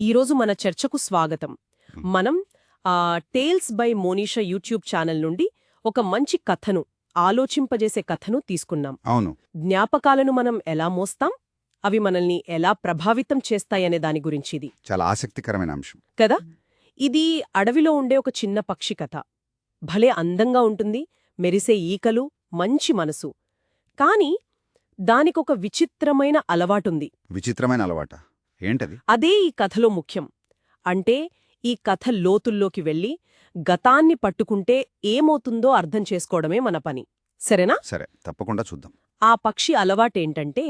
ఈరోజు మన చర్చకు స్వాగతం. మనం tales by Monisha YouTube channel నుండి ఒక మంచి కథను, ఆలోచింపజేసే కథను తీసుకున్నాం. అవును. జ్ఞాపకాలను మనం ఎలా మోస్తాం, అవి మనల్ని ఎలా ప్రభావితం చేస్తాయనే దాని గురించిది చాలా ఆసక్తికరమైన అంశం. కదా. ఇది అడవిలో ఉండే ఒక చిన్న పక్షి కథ. భలే అందంగా ఉంటుంది, మెరిసే ఈకలు, మంచి మనసు. కాని దానికొక విచిత్రమైన అలవాటుంది. విచిత్రమైన అలవాట ఏంటది? అదే ఈ కథలో ముఖ్యం. అంటే ఈ కథ లోతుల్లోకి వెళ్ళి గతాన్ని పట్టుకుంటే ఏమవుతుందో అర్థం చేసుకోవడమే మన పని. సరేనా? సరే, తప్పకుండా చూద్దాం. ఆ పక్షి అలవాటేంటంటే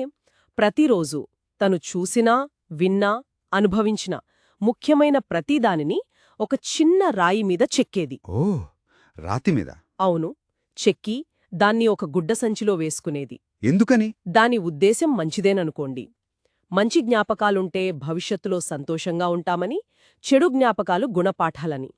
ప్రతిరోజూ తను చూసినా, విన్నా, అనుభవించిన ముఖ్యమైన ప్రతిదానిని ఒక చిన్న రాయి మీద చెక్కేది. ఓ, రాతి మీద? అవును, చెక్కి దాన్ని ఒక గుడ్డ సంచిలో వేసుకునేది. ఎందుకని? దాని ఉద్దేశం మంచిదేననుకోండి. మంచి జ్ఞాపకాలుంటే భవిష్యత్తులో సంతోషంగా ఉంటామని, చెడు జ్ఞాపకాలు గుణపాఠాలని.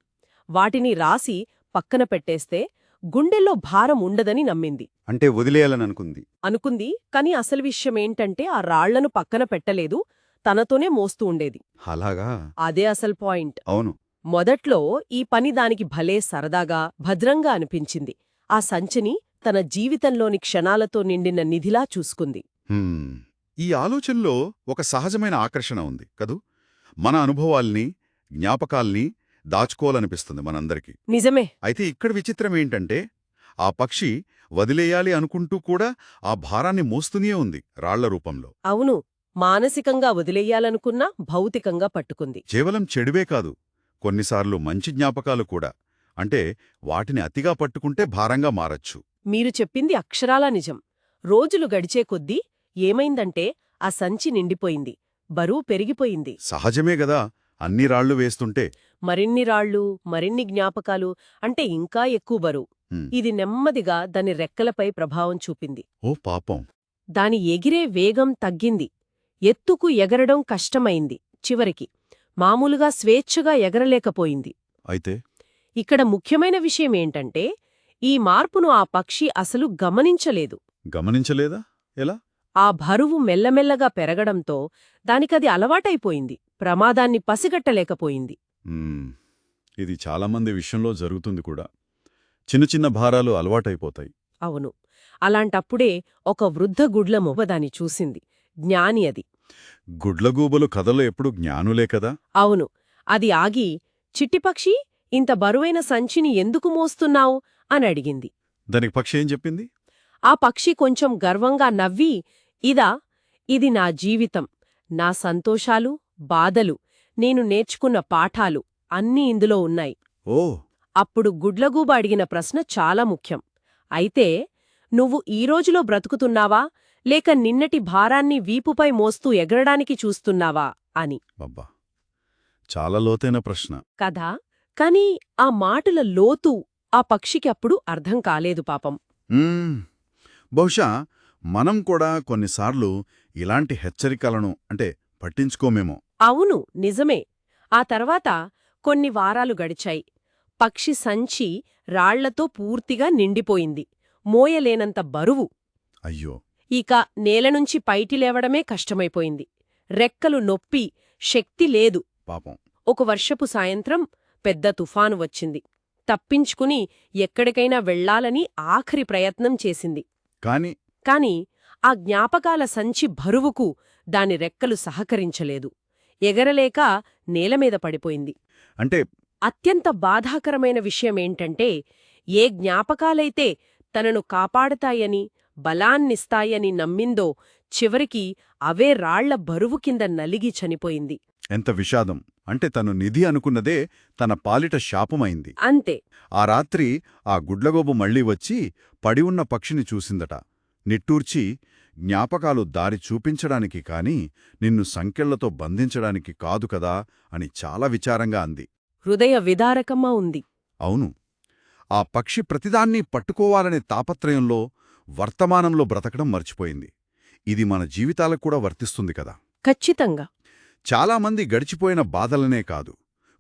వాటిని రాసి పక్కన పెట్టేస్తే గుండెల్లో భారం ఉండదని నమ్మింది. అంటే వదిలేయాలననుకుంది. అనుకుంది, కాని అసలు విషయమేంటంటే ఆ రాళ్లను పక్కన పెట్టలేదు, తనతోనే మోస్తూ ఉండేది. అలాగా? అదే అసలు పాయింట్. అవును. మొదట్లో ఈ పని దానికి భలే సరదాగా, భద్రంగా అనిపించింది. ఆ సంచిని తన జీవితంలోని క్షణాలతో నిండిన నిధిలా చూసుకుంది. ఈ ఆలోచనలో ఒక సహజమైన ఆకర్షణ ఉంది కదూ. మన అనుభవాల్ని, జ్ఞాపకాల్ని దాచుకోవాలనిపిస్తుంది మనందరికీ. నిజమే. అయితే ఇక్కడ విచిత్రమేంటంటే ఆ పక్షి వదిలేయాలి అనుకుంటూ కూడా ఆ భారాన్ని మోస్తూనే ఉంది రాళ్ల రూపంలో. అవును, మానసికంగా వదిలేయాలనుకున్నా భౌతికంగా పట్టుకుంది. కేవలం చెడువే కాదు, కొన్నిసార్లు మంచి జ్ఞాపకాలు కూడా. అంటే వాటిని అతిగా పట్టుకుంటే భారంగా మారచ్చు. మీరు చెప్పింది అక్షరాలా నిజం. రోజులు గడిచే కొద్దీ ఏమైందంటే ఆ సంచి నిండిపోయింది, బరువు పెరిగిపోయింది. సహజమే గదా, అన్ని రాళ్లు వేస్తుంటే. మరిన్ని రాళ్ళు, మరిన్ని జ్ఞాపకాలు అంటే ఇంకా ఎక్కువ బరువు. ఇది నెమ్మదిగా దాని రెక్కలపై ప్రభావం చూపింది. ఓ పాపం. దాని ఎగిరే వేగం తగ్గింది, ఎత్తుకు ఎగరడం కష్టమైంది. చివరికి మామూలుగా స్వేచ్ఛగా ఎగరలేకపోయింది. అయితే ఇక్కడ ముఖ్యమైన విషయమేంటంటే ఈ మార్పును ఆ పక్షి అసలు గమనించలేదు. గమనించలేదా? ఎలా? ఆ బరువు మెల్లమెల్లగా పెరగడంతో దానికది అలవాటైపోయింది, ప్రమాదాన్ని పసిగట్టలేకపోయింది. ఇది చాలామంది విషయంలో జరుగుతుంది కూడా. చిన్న చిన్న భారాలు అలవాటైపోతాయి. అవును, అలాంటప్పుడే ఒక వృద్ధ గుడ్లమొవ్వ దాన్ని చూసింది. జ్ఞాని అది. గుడ్లగూబలు కథలో ఎప్పుడు జ్ఞానులే కదా. అవును. అది ఆగి, చిట్టిపక్షి, ఇంత బరువైన సంచిని ఎందుకు మోస్తున్నావు అని అడిగింది. దానికి పక్షి ఏం చెప్పింది? ఆ పక్షి కొంచెం గర్వంగా నవ్వి, ఇది నా జీవితం, నా సంతోషాలు, బాధలు, నేను నేర్చుకున్న పాఠాలు అన్నీ ఇందులో ఉన్నాయి. ఓ. అప్పుడు గుడ్లగూబ అడిగిన ప్రశ్న చాలా ముఖ్యం. అయితే నువ్వు ఈ రోజులో బ్రతుకుతున్నావా, లేక నిన్నటి భారాన్ని వీపుపై మోస్తూ ఎగరడానికి చూస్తున్నావా అని. అబ్బా, చాలా లోతైన ప్రశ్న కదా. కాని ఆ మాటల లోతు ఆ పక్షికి అప్పుడు అర్థం కాలేదు పాపం. బహుశా మనం కూడా కొన్నిసార్లు ఇలాంటి హెచ్చరికలను పట్టించుకోమేమో. అవును, నిజమే. ఆ తర్వాత కొన్ని వారాలు గడిచాయి. పక్షి సంచి రాళ్లతో పూర్తిగా నిండిపోయింది, మోయలేనంత బరువు. అయ్యో. ఇక నేలనుంచి పైకి లేవడమే కష్టమైపోయింది. రెక్కలు నొప్పి, శక్తి లేదు. పాపం. ఒక వర్షపు సాయంత్రం పెద్ద తుఫాను వచ్చింది. తప్పించుకుని ఎక్కడికైనా వెళ్లాలని ఆఖరి ప్రయత్నం చేసింది. కాని ఆ జ్ఞాపకాల సంచి బరువుకు దాని రెక్కలు సహకరించలేదు. ఎగరలేక నేలమీద పడిపోయింది. అంటే అత్యంత బాధాకరమైన విషయమేంటంటే ఏ జ్ఞాపకాలైతే తనను కాపాడతాయని, బలాన్నిస్తాయని నమ్మిందో చివరికి అవే రాళ్ల బరువు కింద నలిగి చనిపోయింది. ఎంత విషాదం. అంటే తను నిధి అనుకున్నదే తన పాలిట శాపమైంది. అంతే. ఆ రాత్రి ఆ గుడ్లగోబు మళ్లీ వచ్చి పడి ఉన్న పక్షిని చూసిందట. నిట్టూర్చి, జ్ఞాపకాలు దారి చూపించడానికి కాని నిన్ను సంకెళ్లతో బంధించడానికి కాదు కదా అని చాలా విచారంగా అంది. హృదయ విదారకమ్మా ఉంది. అవును. ఆ పక్షి ప్రతిదాన్నీ పట్టుకోవాలనే తాపత్రయంలో వర్తమానంలో బ్రతకడం మర్చిపోయింది. ఇది మన జీవితాలకు కూడా వర్తిస్తుంది కదా. ఖచ్చితంగా. చాలామంది గడిచిపోయిన బాధలనే కాదు,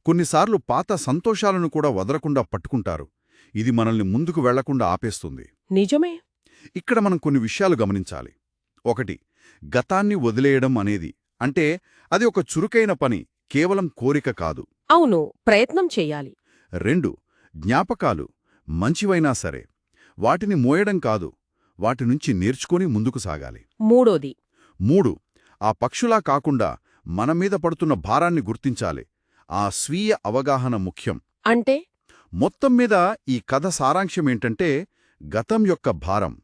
కొన్నిసార్లు పాత సంతోషాలను కూడా వదలకుండా పట్టుకుంటారు. ఇది మనల్ని ముందుకు వెళ్లకుండా ఆపేస్తుంది. నిజమే. ఇక్కడ మనం కొన్ని విషయాలు గమనించాలి. 1. గతాన్ని వదిలేయడం అనేది అంటే అది ఒక చురుకైన పని, కేవలం కోరిక కాదు. అవును, ప్రయత్నం చెయ్యాలి. 2 జ్ఞాపకాలు మంచివైనా సరే వాటిని మోయడం కాదు, వాటి నుంచి నేర్చుకొని ముందుకు సాగాలి. మూడోది 3 ఆ పక్షులా కాకుండా మన మీద పడుతున్న భారాన్ని గుర్తించాలి. ఆ స్వీయ అవగాహన ముఖ్యం. అంటే మొత్తం మీద ఈ కథ సారాంశమేంటంటే, గతం యొక్క భారం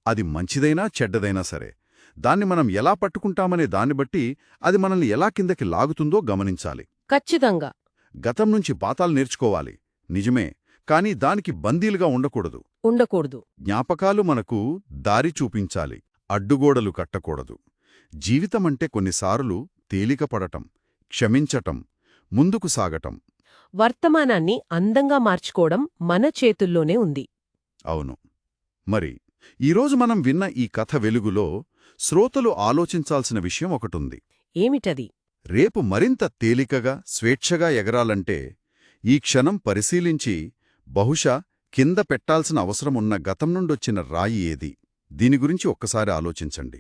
అది మంచిదైనా చెడ్డదైనా సరే దాన్ని మనం ఎలా పట్టుకుంటామనే దాన్ని బట్టి అది మనల్ని ఎలా కిందకి లాగుతుందో గమనించాలి. ఖచ్చితంగా గతం నుంచి పాఠాలు నేర్చుకోవాలి, నిజమే, కానీ దానికి బందీలుగా ఉండకూడదు. ఉండకూడదు. జ్ఞాపకాలు మనకు దారి చూపించాలి, అడ్డుగోడలు కట్టకూడదు. జీవితమంటే కొన్నిసార్లు తేలికపడటం, క్షమించటం, ముందుకు సాగటం. వర్తమానాన్ని అందంగా మార్చుకోవడం మన చేతుల్లోనే ఉంది. అవును. మరి ఈరోజు మనం విన్న ఈ కథ వెలుగులో శ్రోతలు ఆలోచించాల్సిన విషయం ఒకటుంది. ఏమిటది? రేపు మరింత తేలికగా స్వేచ్ఛగా ఎగరాలంటే ఈ క్షణం పరిశీలించి బహుశా కింద పెట్టాల్సిన అవసరమున్న గతం నుండొచ్చిన రాయి ఏది, దీని గురించి ఒక్కసారి ఆలోచించండి.